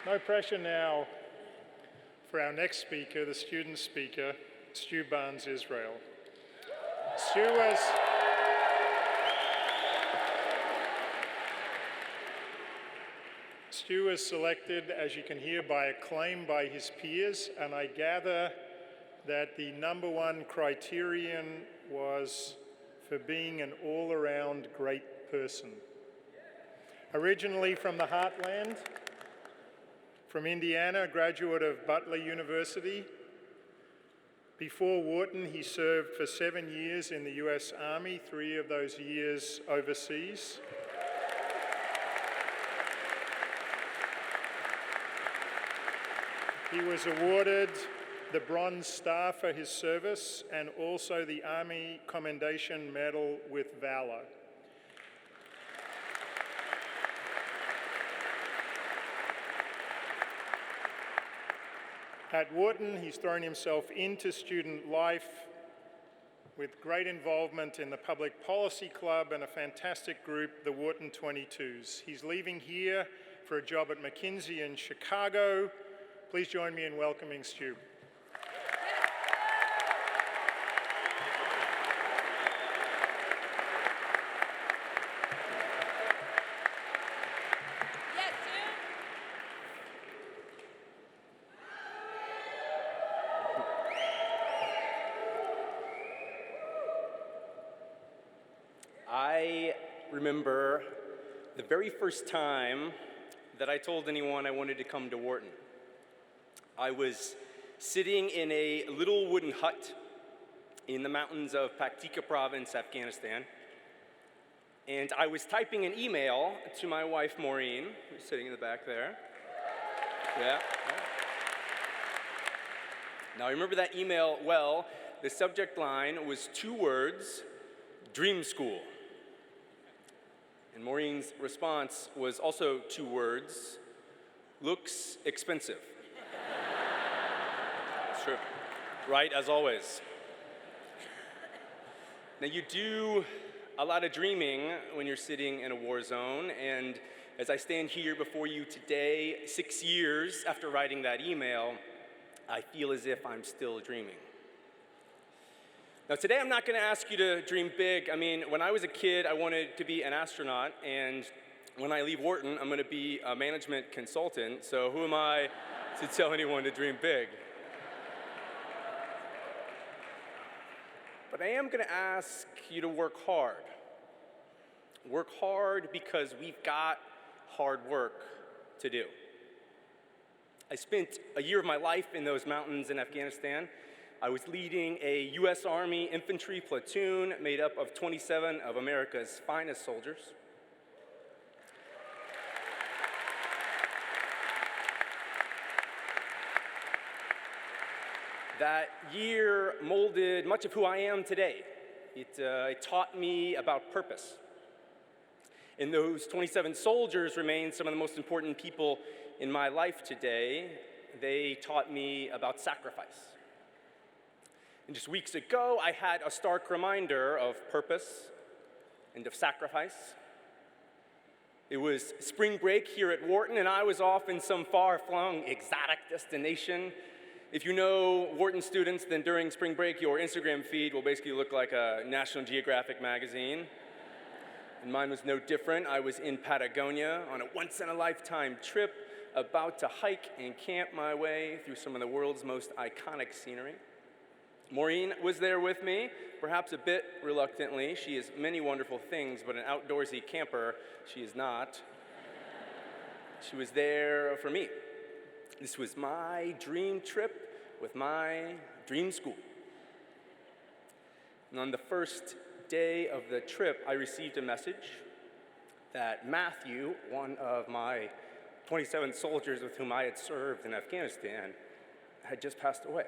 No pressure now for our next speaker, the student speaker, Stu Barnes-Israel. Stu was selected, as you can hear, by acclaim by his peers, and I gather that the number one criterion was for being an all-around great person. Originally from the heartland, from Indiana, a graduate of Butler University. Before Wharton, he served for 7 years in the US Army, 3 of those years overseas. He was awarded the Bronze Star for his service and also the Army Commendation Medal with Valor. At Wharton, he's thrown himself into student life with great involvement in the Public Policy Club and a fantastic group, the Wharton 22s. He's leaving here for a job at McKinsey in Chicago. Please join me in welcoming Stu. I remember the very first time that I told anyone I wanted to come to Wharton. I was sitting in a little wooden hut in the mountains of Paktika province, Afghanistan, and I was typing an email to my wife, Maureen, who's sitting in the back there. Yeah. Now, I remember that email well. The subject line was 2 words, dream school. And Maureen's response was also 2 words, looks expensive. It's true. Right, as always. Now, you do a lot of dreaming when you're sitting in a war zone, and as I stand here before you today, 6 years after writing that email, I feel as if I'm still dreaming. Now, today I'm not going to ask you to dream big. I mean, when I was a kid, I wanted to be an astronaut, and when I leave Wharton, I'm going to be a management consultant, so who am I to tell anyone to dream big? But I am going to ask you to work hard. Work hard because we've got hard work to do. I spent a year of my life in those mountains in Afghanistan. I was leading a US Army infantry platoon made up of 27 of America's finest soldiers. That year molded much of who I am today. It taught me about purpose. And those 27 soldiers remain some of the most important people in my life today. They taught me about sacrifice. And just weeks ago, I had a stark reminder of purpose and of sacrifice. It was spring break here at Wharton, and I was off in some far-flung exotic destination. If you know Wharton students, then during spring break, your Instagram feed will basically look like a National Geographic magazine. And mine was no different. I was in Patagonia on a once-in-a-lifetime trip, about to hike and camp my way through some of the world's most iconic scenery. Maureen was there with me, perhaps a bit reluctantly. She is many wonderful things, but an outdoorsy camper, she is not. She was there for me. This was my dream trip with my dream school. And on the first day of the trip, I received a message that Matthew, one of my 27 soldiers with whom I had served in Afghanistan, had just passed away.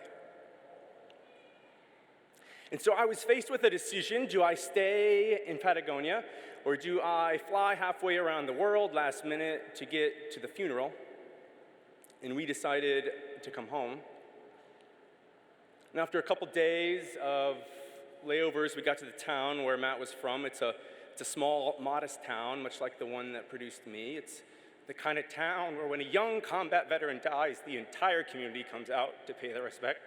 And so I was faced with a decision. Do I stay in Patagonia, or do I fly halfway around the world last minute to get to the funeral? And we decided to come home. And after a couple days of layovers, we got to the town where Matt was from. It's a small, modest town, much like the one that produced me. It's the kind of town where when a young combat veteran dies, the entire community comes out to pay their respect.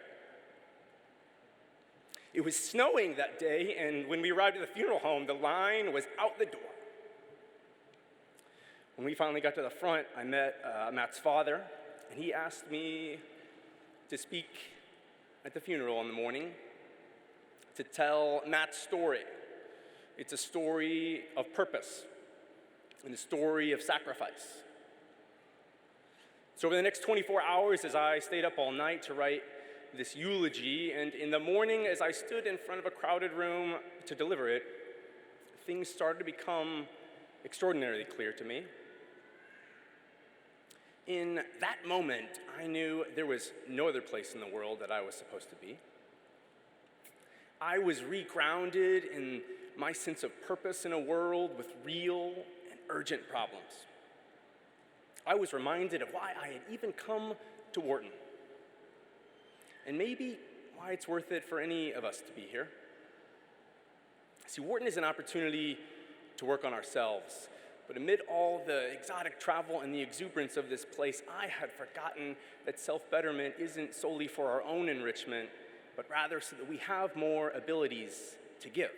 It was snowing that day, and when we arrived at the funeral home, the line was out the door. When we finally got to the front, I met Matt's father, and he asked me to speak at the funeral in the morning to tell Matt's story. It's a story of purpose and a story of sacrifice. So over the next 24 hours, as I stayed up all night to write this eulogy, and in the morning, as I stood in front of a crowded room to deliver it, things started to become extraordinarily clear to me. In that moment, I knew there was no other place in the world that I was supposed to be. I was regrounded in my sense of purpose in a world with real and urgent problems. I was reminded of why I had even come to Wharton, and maybe why it's worth it for any of us to be here. See, Wharton is an opportunity to work on ourselves, but amid all the exotic travel and the exuberance of this place, I had forgotten that self-betterment isn't solely for our own enrichment, but rather so that we have more abilities to give.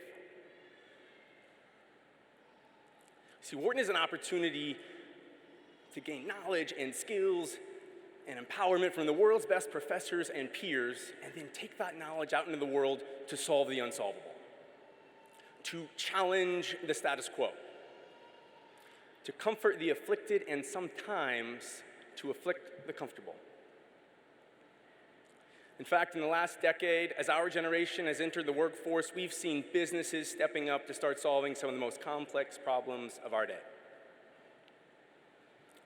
See, Wharton is an opportunity to gain knowledge and skills and empowerment from the world's best professors and peers, and then take that knowledge out into the world to solve the unsolvable, to challenge the status quo, to comfort the afflicted, and sometimes to afflict the comfortable. In fact, in the last decade, as our generation has entered the workforce, we've seen businesses stepping up to start solving some of the most complex problems of our day.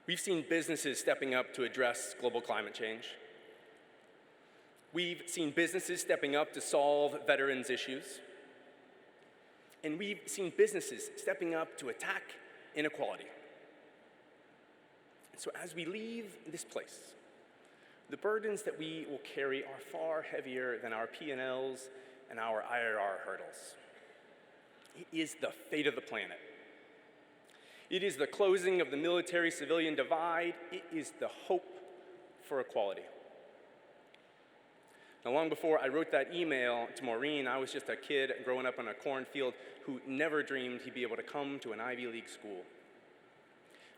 We've seen businesses stepping up to address global climate change. We've seen businesses stepping up to solve veterans' issues. And we've seen businesses stepping up to attack inequality. So as we leave this place, the burdens that we will carry are far heavier than our P&Ls and our IRR hurdles. It is the fate of the planet. It is the closing of the military-civilian divide. It is the hope for equality. Now, long before I wrote that email to Maureen, I was just a kid growing up in a cornfield who never dreamed he'd be able to come to an Ivy League school.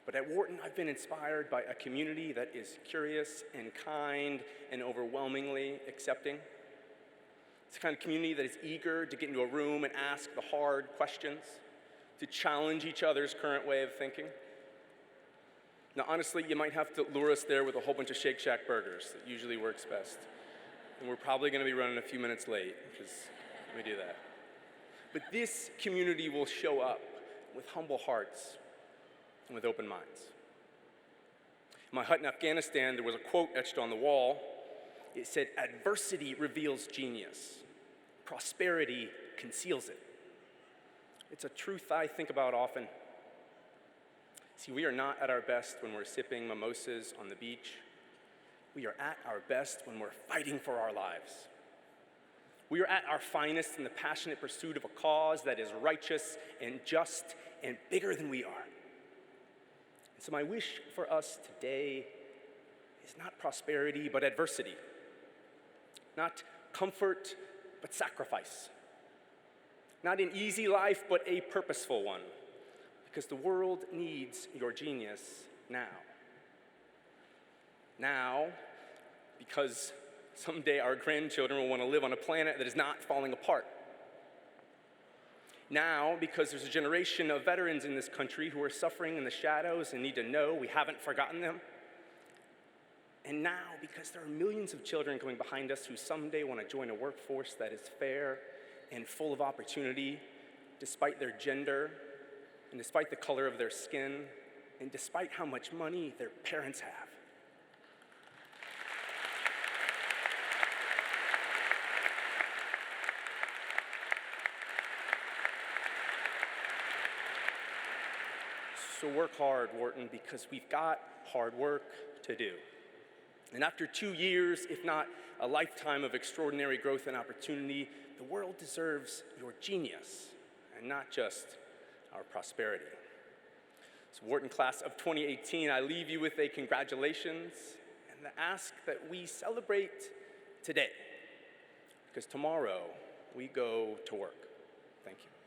But at Wharton, I've been inspired by a community that is curious and kind and overwhelmingly accepting. It's the kind of community that is eager to get into a room and ask the hard questions, to challenge each other's current way of thinking. Now, honestly, you might have to lure us there with a whole bunch of Shake Shack burgers. That usually works best. And we're probably going to be running a few minutes late, which is, let me do that. But this community will show up with humble hearts and with open minds. In my hut in Afghanistan, there was a quote etched on the wall. It said, "Adversity reveals genius. Prosperity conceals it." It's a truth I think about often. See, we are not at our best when we're sipping mimosas on the beach. We are at our best when we're fighting for our lives. We are at our finest in the passionate pursuit of a cause that is righteous and just and bigger than we are. And so my wish for us today is not prosperity, but adversity. Not comfort, but sacrifice. Not an easy life, but a purposeful one. Because the world needs your genius now. Now, because someday our grandchildren will want to live on a planet that is not falling apart. Now, because there's a generation of veterans in this country who are suffering in the shadows and need to know we haven't forgotten them. And now, because there are millions of children coming behind us who someday want to join a workforce that is fair and full of opportunity, despite their gender, and despite the color of their skin, and despite how much money their parents have. So work hard, Wharton, because we've got hard work to do. And after 2 years, if not a lifetime of extraordinary growth and opportunity, the world deserves your genius and not just our prosperity. So Wharton class of 2018, I leave you with a congratulations and the ask that we celebrate today, because tomorrow we go to work. Thank you.